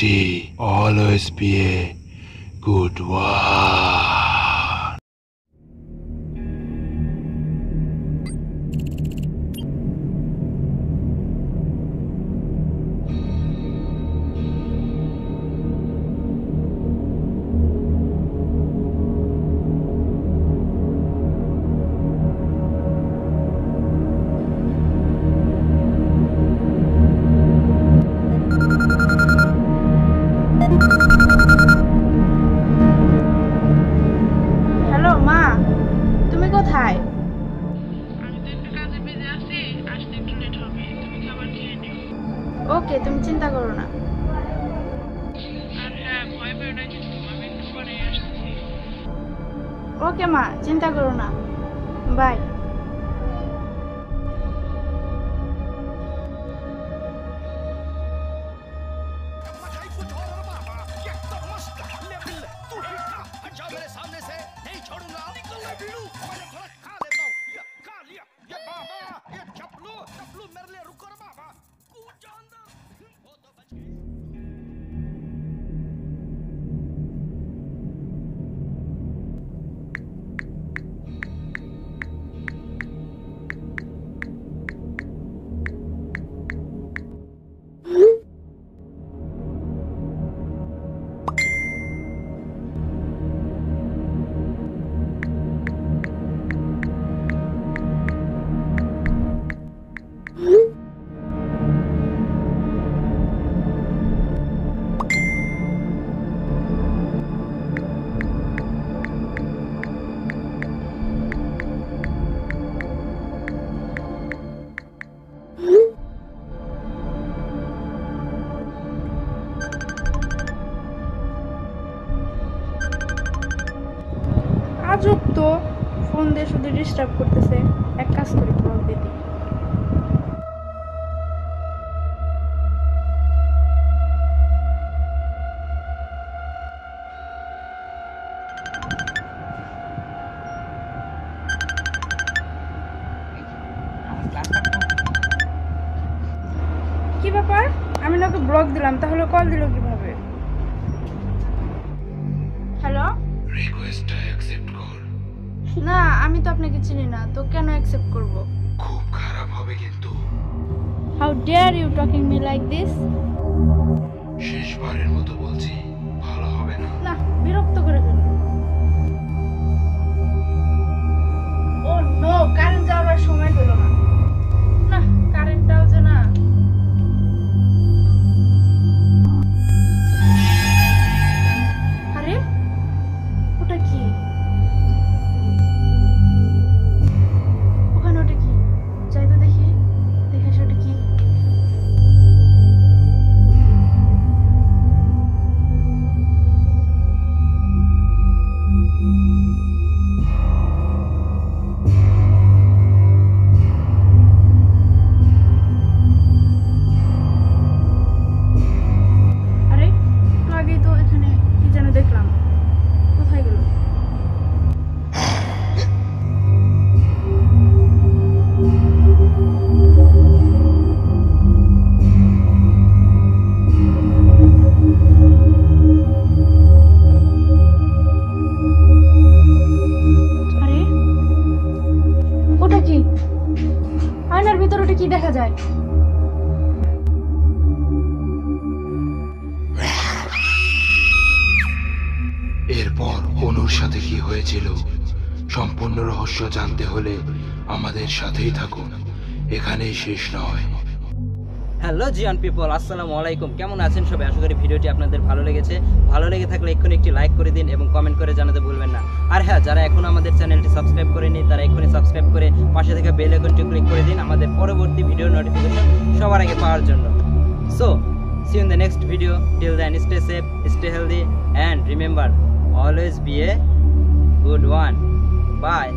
safety. Always be a good one. ওকে, তুমি চিন্তা করো না। ওকে মা, চিন্তা করো না। বাই। আজব তো, ফোন দিয়ে শুধু ডিস্টার্ব করতেছে। এক কাজ করি, ব্লক দিয়ে দিই। কি ব্যাপার? আমি না ওকে ব্লক দিলাম, তাহলে কল দিল কিভাবে? হ্যালো, রিকোয়েস্টটা অ্যাকসেপ্ট কর। না, আমি তো আপনাকে চিনি না, তো কেন অ্যাকসেপ্ট করব? খুব খারাপ হবে কিন্তু। How dare you talking me like this? শেষবারের মতো বলছি, ভালো হবে না। না, বিরক্ত করে ফেলল। ও নো, কারেন্ট যাওয়ার সময় পেল না। না, কারেন্টটাও যে না। আরে ওটা কি? ওখানে ওটা কি? যাই তো দেখি, দেখে আসি ওটা কি। আরে একটু আগেই তো এখানে কি যেন দেখলাম, কোথায় গেল? আরে ওটা কি? আয়নার ভিতর ওটা কি দেখা যায়? এরপর অনুর সাথে কি হয়েছিল সম্পূর্ণ রহস্য জানতে হলে আমাদের সাথেই থাকুন, এখানেই শেষ নয়। হ্যালো জিয়ান পিপল, আসসালামু আলাইকুম। কেমন আছেন সবাই? আশা করি ভিডিওটি আপনাদের ভালো লেগেছে। ভালো লেগে থাকলে এক্ষুনি একটি লাইক করে দিন এবং কমেন্ট করে জানাতে ভুলবেন না। আর হ্যাঁ, যারা এখনো আমাদের চ্যানেলটি সাবস্ক্রাইব করেনি তারা এক্ষুনি সাবস্ক্রাইব করে পাশে থেকে বেল আইকনটি ক্লিক করে দিন আমাদের পরবর্তী ভিডিও নোটিফিকেশন সবার আগে পাওয়ার জন্য। So see you in the next video. Till then, stay safe, stay healthy, and remember, always be a good one. Bye.